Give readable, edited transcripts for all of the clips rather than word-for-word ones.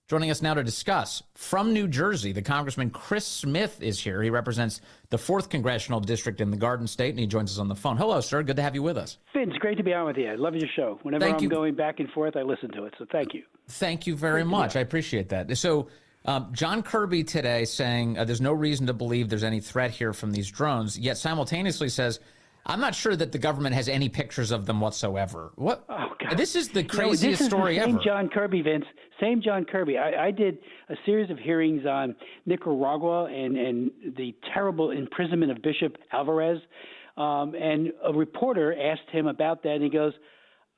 Joining us now to discuss from New Jersey, the Congressman Chris Smith is here. He represents the 4th Congressional District in the Garden State, and he joins us on the phone. Hello, sir. Good to have you with us. Finn, it's great to be on with you. I love your show. Whenever I'm going back and forth, I listen to it, so thank you. Thank you very much. I appreciate that. So John Kirby today saying there's no reason to believe there's any threat here from these drones, yet simultaneously says, I'm not sure that the government has any pictures of them whatsoever. What? Oh, God. This is the craziest story ever. Same John Kirby, Vince. Same John Kirby. I did a series of hearings on Nicaragua and the terrible imprisonment of Bishop Alvarez. And a reporter asked him about that, and he goes,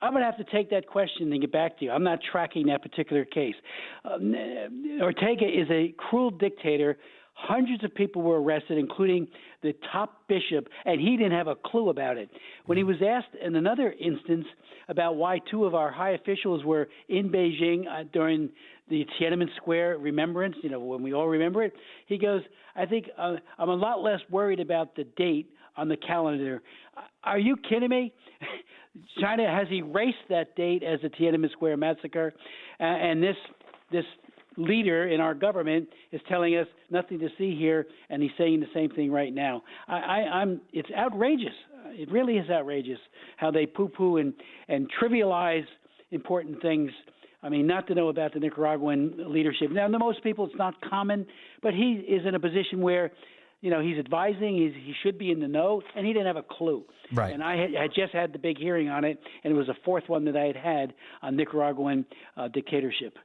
I'm going to have to take that question and get back to you. I'm not tracking that particular case. Ortega is a cruel dictator. Hundreds of people were arrested, including the top bishop, and he didn't have a clue about it. When he was asked in another instance about why 2 of our high officials were in Beijing during the Tiananmen Square remembrance, when we all remember it, he goes, I think I'm a lot less worried about the date on the calendar. Are you kidding me? China has erased that date as the Tiananmen Square massacre, and this leader in our government is telling us nothing to see here, and he's saying the same thing right now. It's outrageous. It really is outrageous how they poo-poo and trivialize important things. I mean, not to know about the Nicaraguan leadership. Now, to most people, it's not common, but he is in a position where, he's advising, he should be in the know, and he didn't have a clue. Right. And I had just had the big hearing on it, and it was the 4th one that I had on Nicaraguan dictatorship.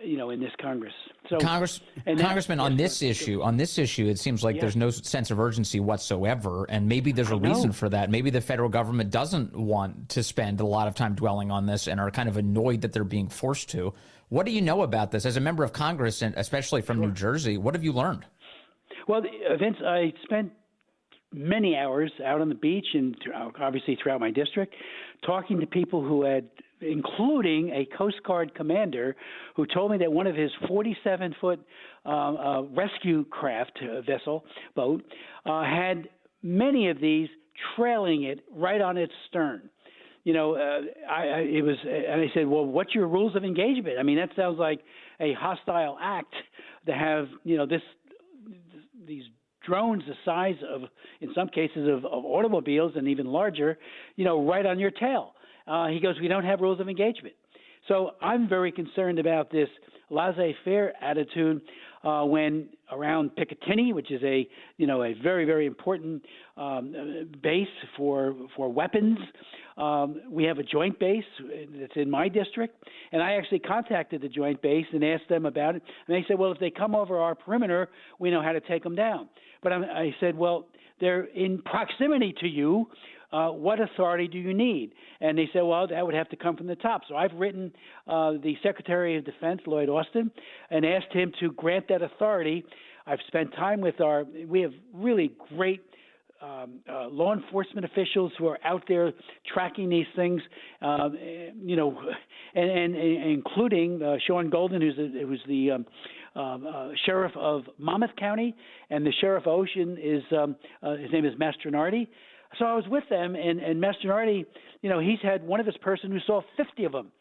In this Congress. So, Congressman, on this issue, it seems like there's no sense of urgency whatsoever, and maybe there's a reason for that. Maybe the federal government doesn't want to spend a lot of time dwelling on this and are kind of annoyed that they're being forced to. What do you know about this as a member of Congress, and especially from New Jersey? What have you learned? Well, Vince, I spent many hours out on the beach and obviously throughout my district talking to people who had, including a Coast Guard commander who told me that one of his 47-foot rescue craft boat had many of these trailing it right on its stern. And I said, well, what's your rules of engagement? I mean, that sounds like a hostile act to have, these drones the size of, in some cases, of automobiles and even larger, right on your tail. He goes, we don't have rules of engagement. So I'm very concerned about this laissez-faire attitude when around Picatinny, which is a very, very important base for weapons. We have a joint base that's in my district, and I actually contacted the joint base and asked them about it. And they said, well, if they come over our perimeter, we know how to take them down. But I said, well, they're in proximity to you. What authority do you need? And they said, well, that would have to come from the top. So I've written the Secretary of Defense, Lloyd Austin, and asked him to grant that authority. I've spent time with we have really great law enforcement officials who are out there tracking these things, and including Sean Golden, who's the sheriff of Monmouth County, and the sheriff of Ocean is his name is Mastronardi. So I was with them, and Mastronardi, he's had one of his person who saw 50 of them,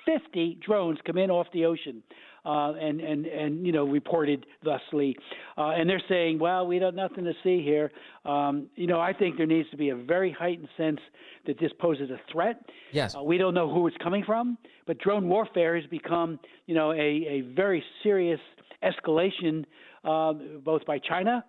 50 drones come in off the ocean, and reported thusly. And they're saying, well, we have nothing to see here. I think there needs to be a very heightened sense that this poses a threat. Yes. We don't know who it's coming from, but drone warfare has become, a very serious escalation, both by China,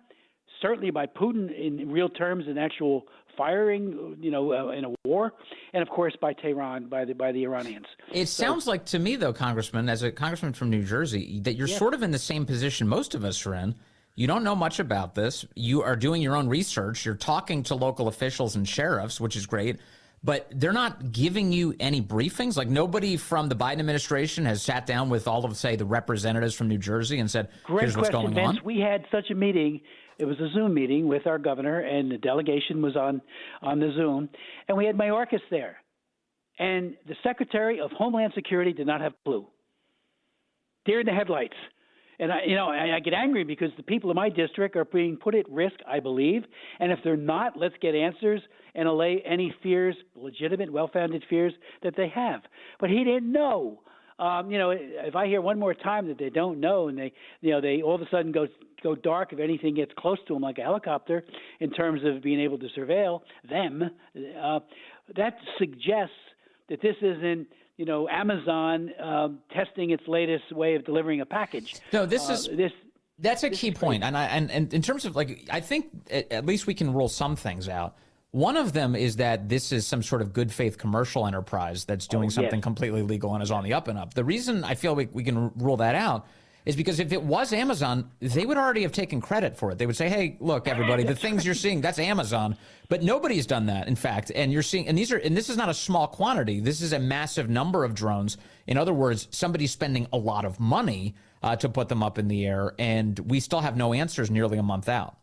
certainly by Putin in real terms, in actual firing, in a war, and of course by Tehran, by the Iranians. It sounds like to me, though, Congressman, as a congressman from New Jersey, that you're sort of in the same position most of us are in. You don't know much about this. You are doing your own research. You're talking to local officials and sheriffs, which is great. But they're not giving you any briefings? Like nobody from the Biden administration has sat down with all of, say, the representatives from New Jersey and said, here's what's going on? Vince. We had such a meeting. It was a Zoom meeting with our governor, and the delegation was on the Zoom. And we had Mayorkas there. And the Secretary of Homeland Security did not have a clue. Deer in the headlights. And I get angry because the people in my district are being put at risk, I believe. And if they're not, let's get answers and allay any fears, legitimate, well-founded fears that they have. But he didn't know. If I hear one more time that they don't know, and they all of a sudden go dark if anything gets close to them, like a helicopter, in terms of being able to surveil them, that suggests that this isn't, Amazon testing its latest way of delivering a package. No, that's a key point. And in terms of, I think at least we can rule some things out. One of them is that this is some sort of good faith commercial enterprise that's doing something completely legal and is on the up and up. The reason I feel we can rule that out is because if it was Amazon, they would already have taken credit for it. They would say, hey, look, everybody, the things you're seeing, that's Amazon. But nobody's done that, in fact. And you're seeing, and this is not a small quantity. This is a massive number of drones. In other words, somebody's spending a lot of money to put them up in the air, and we still have no answers nearly a month out.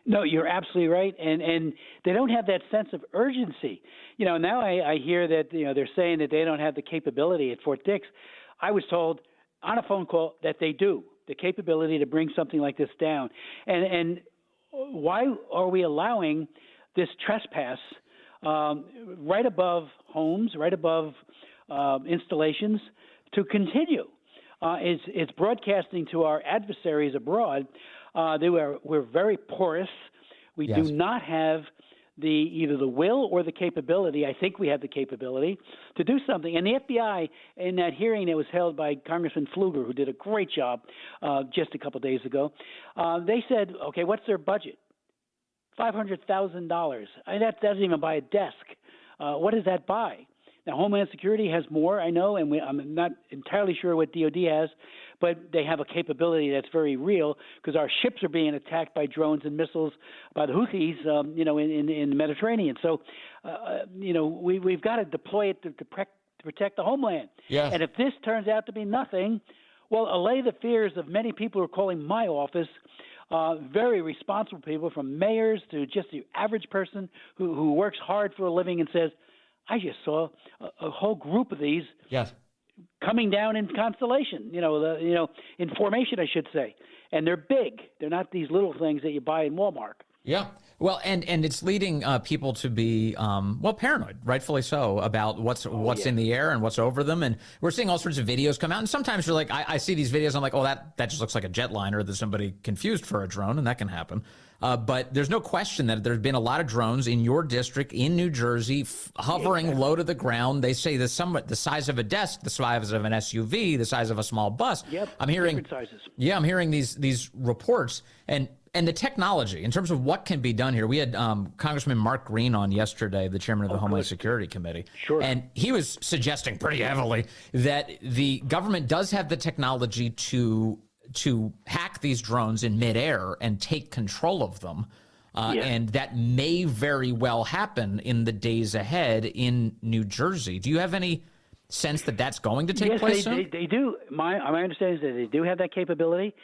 No, you're absolutely right, and they don't have that sense of urgency. Now I hear that they're saying that they don't have the capability at Fort Dix. I was told on a phone call that they do, the capability to bring something like this down. And why are we allowing this trespass right above homes, right above installations to continue? It's broadcasting to our adversaries abroad. We're very porous. We do not have either the will or the capability. I think we have the capability to do something. And the FBI, in that hearing that was held by Congressman Pfluger, who did a great job just a couple days ago, they said, okay, what's their budget? $500,000. That doesn't even buy a desk. What does that buy? Now, Homeland Security has more, I know, and I'm not entirely sure what DOD has, but they have a capability that's very real because our ships are being attacked by drones and missiles by the Houthis, in the Mediterranean. So, we've got to deploy it to protect the homeland. Yes. And if this turns out to be nothing, well, allay the fears of many people who are calling my office, very responsible people, from mayors to just the average person who works hard for a living and says, I just saw a whole group of these coming down in constellation, in formation, I should say. And they're big. They're not these little things that you buy in Walmart. Yeah. Well, and it's leading people to be, paranoid, rightfully so, about what's in the air and what's over them. And we're seeing all sorts of videos come out. And sometimes you're like, I see these videos, I'm like, oh, that just looks like a jetliner that somebody confused for a drone, and that can happen. But there's no question that there's been a lot of drones in your district, in New Jersey, hovering low to the ground. They say the size of a desk, the size of an SUV, the size of a small bus. Yep, I'm hearing different sizes. Yeah, I'm hearing these reports. And the technology, in terms of what can be done here, we had Congressman Mark Green on yesterday, the chairman of the Homeland Security Committee. Sure. And he was suggesting pretty heavily that the government does have the technology to hack these drones in midair and take control of them. And that may very well happen in the days ahead in New Jersey. Do you have any sense that that's going to take place soon? Yes, they do. My understanding is that they do have that capability.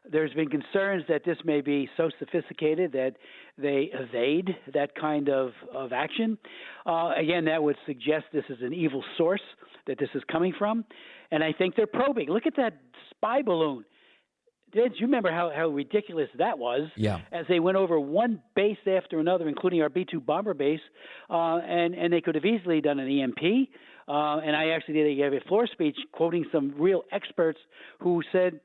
There's been concerns that this may be so sophisticated that they evade that kind of action. Again, that would suggest this is an evil source that this is coming from. And I think they're probing. Look at that spy balloon. Do you remember how ridiculous that was? Yeah. As they went over one base after another, including our B-2 bomber base, and they could have easily done an EMP. And I actually gave a floor speech quoting some real experts who said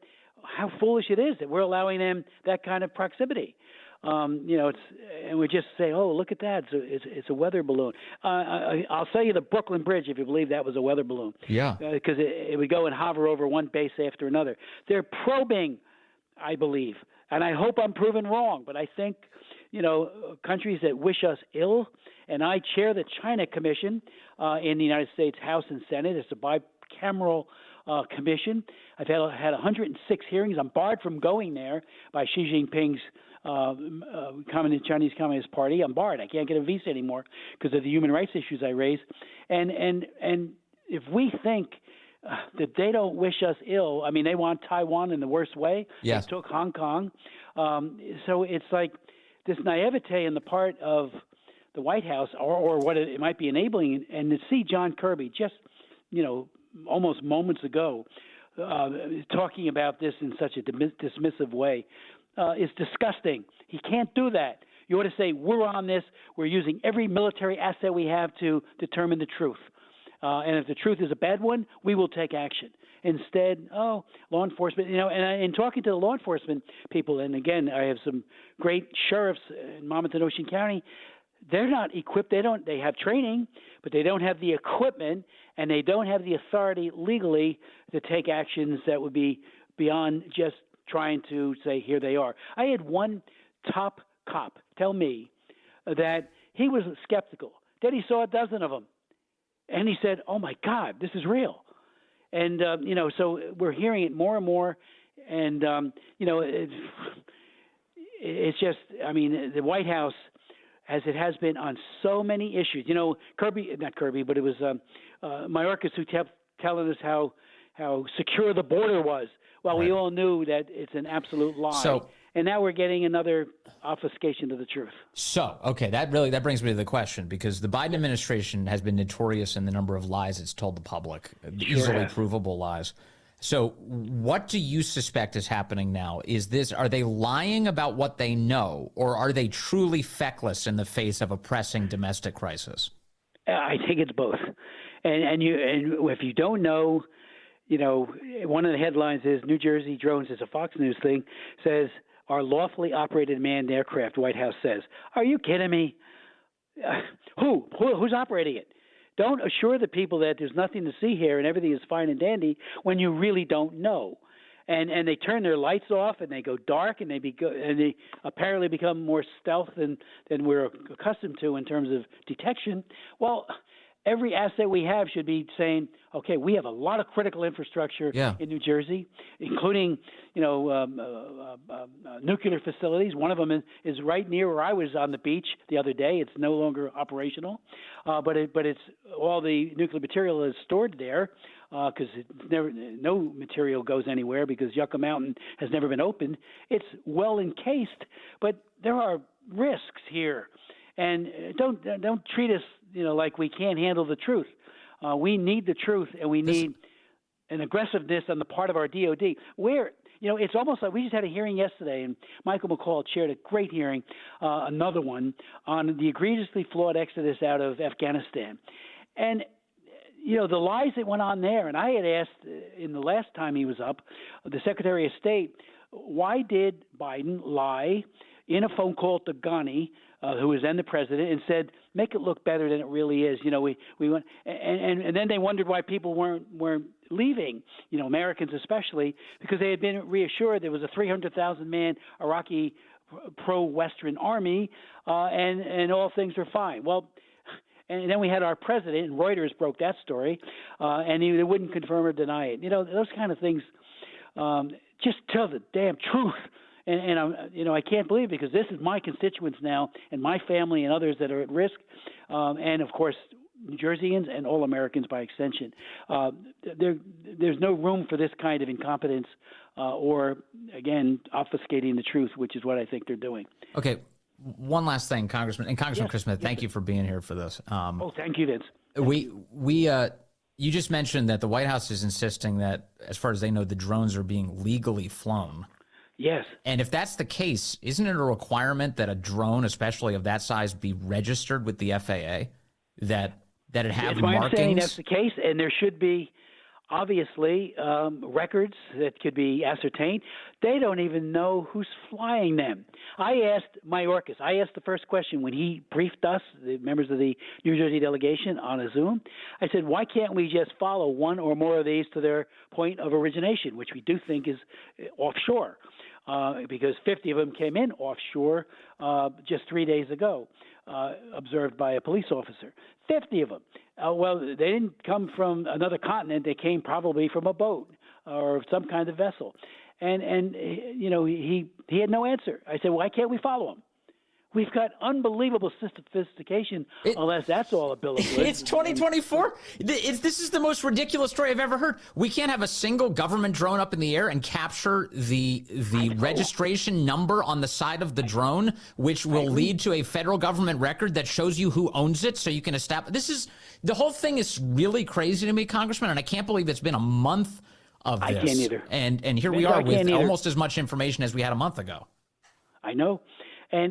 how foolish it is that we're allowing them that kind of proximity. And we just say, oh, look at that. It's a weather balloon. I'll sell you the Brooklyn Bridge if you believe that was a weather balloon. Yeah. Because it would go and hover over one base after another. They're probing, I believe, and I hope I'm proven wrong, but I think, countries that wish us ill, and I chair the China Commission in the United States House and Senate. It's a bicameral commission. I've had 106 hearings. I'm barred from going there by Xi Jinping's Chinese Communist Party. I'm barred. I can't get a visa anymore because of the human rights issues I raise. And if we think that they don't wish us ill, I mean, they want Taiwan in the worst way. Yes. They took Hong Kong. So it's like this naivete on the part of the White House or what it might be enabling. And to see John Kirby just, almost moments ago, talking about this in such a dismissive way is disgusting. He can't do that. You ought to say, we're on this. We're using every military asset we have to determine the truth. and if the truth is a bad one, we will take action. Instead, law enforcement, and in talking to the law enforcement people, and again, I have some great sheriffs in Monmouth and Ocean County. They're not equipped. They have training, but they don't have the equipment, and they don't have the authority legally to take actions that would be beyond just trying to say, here they are. I had one top cop tell me that he was skeptical. Then he saw a dozen of them, and he said, oh, my God, this is real. And, so we're hearing it more and more. And, it's just, the White House, as it has been on so many issues, not Kirby, but it was Mayorkas who kept telling us how secure the border was. Well, right. We all knew that it's an absolute lie. And now we're getting another obfuscation of the truth. So, okay, that brings me to the question, because the Biden administration has been notorious in the number of lies it's told the public, easily provable lies. So what do you suspect is happening now? Are they lying about what they know, or are they truly feckless in the face of a pressing domestic crisis? I think it's both. And if you don't know, one of the headlines is New Jersey drones, is a Fox News thing, says, are lawfully operated manned aircraft, White House says. Are you kidding me? Who's operating it? Don't assure the people that there's nothing to see here and everything is fine and dandy when you really don't know. And they turn their lights off and they go dark and they apparently become more stealth than we're accustomed to in terms of detection. Well, every asset we have should be saying, okay, we have a lot of critical infrastructure in New Jersey, including, nuclear facilities. One of them is right near where I was on the beach the other day. It's no longer operational, but it's all the nuclear material is stored there because no material goes anywhere because Yucca Mountain has never been opened. It's well encased, but there are risks here. And don't treat us, like we can't handle the truth. We need the truth, and we need an aggressiveness on the part of our DOD. It's almost like we just had a hearing yesterday, and Michael McCall chaired a great hearing, another one, on the egregiously flawed exodus out of Afghanistan. And, the lies that went on there, and I had asked in the last time he was up, the Secretary of State, why did Biden lie in a phone call to Ghani, who was then the president, and said, make it look better than it really is. We went, and then they wondered why people weren't leaving, Americans especially, because they had been reassured there was a 300,000-man Iraqi pro-Western army, and all things were fine. Well, and then we had our president, and Reuters broke that story, and they wouldn't confirm or deny it. Those kind of things, just tell the damn truth. And I can't believe it, because this is my constituents now and my family and others that are at risk, and of course New Jerseyans and all Americans by extension. There's no room for this kind of incompetence or, again, obfuscating the truth, which is what I think they're doing. Okay, one last thing, Congressman Chris Smith. Thank you for being here for this. Thank you, Vince. You just mentioned that the White House is insisting that, as far as they know, the drones are being legally flown. Yes. And if that's the case, isn't it a requirement that a drone, especially of that size, be registered with the FAA? That it have it's my understanding markings? That's the case, and there should be, obviously, records that could be ascertained. They don't even know who's flying them. I asked Mayorkas. I asked the first question when he briefed us, the members of the New Jersey delegation, on a Zoom. I said, why can't we just follow one or more of these to their point of origination, which we do think is offshore? Because 50 of them came in offshore just 3 days ago, observed by a police officer. 50 of them. Well, they didn't come from another continent. They came probably from a boat or some kind of vessel. And he had no answer. I said, why can't we follow them? We've got unbelievable sophistication, unless that's all a bill of goods. It's 2024. This is the most ridiculous story I've ever heard. We can't have a single government drone up in the air and capture the registration number on the side of the drone, which will lead to a federal government record that shows you who owns it, so you can establish. The whole thing is really crazy to me, Congressman, and I can't believe it's been a month of this. I can't either. And here we are with almost as much information as we had a month ago. I know. And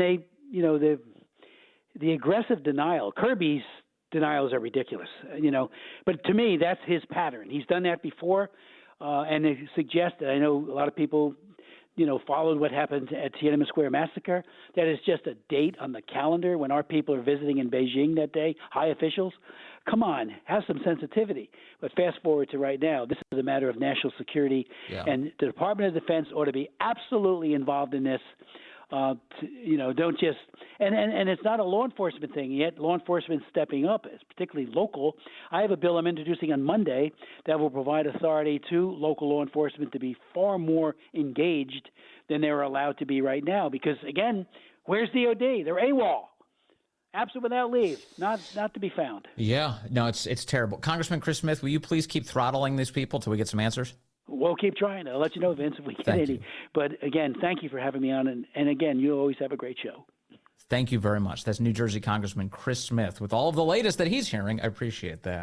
they, the aggressive denial. Kirby's denials are ridiculous, But to me, that's his pattern. He's done that before, and it suggests that I know a lot of people, followed what happened at Tiananmen Square massacre. That is just a date on the calendar when our people are visiting in Beijing that day, high officials. Come on, have some sensitivity. But fast forward to right now, this is a matter of national security, and the Department of Defense ought to be absolutely involved in this. Don't just and it's not a law enforcement thing yet. Law enforcement stepping up, particularly local. I have a bill I'm introducing on Monday that will provide authority to local law enforcement to be far more engaged than they're allowed to be right now. Because again, where's DOD? They're AWOL, absent without leave, not to be found. Yeah, no, it's terrible. Congressman Chris Smith, will you please keep throttling these people till we get some answers? We'll keep trying. I'll let you know, Vince, if we get any. But again, thank you for having me on. And again, you always have a great show. Thank you very much. That's New Jersey Congressman Chris Smith with all of the latest that he's hearing. I appreciate that.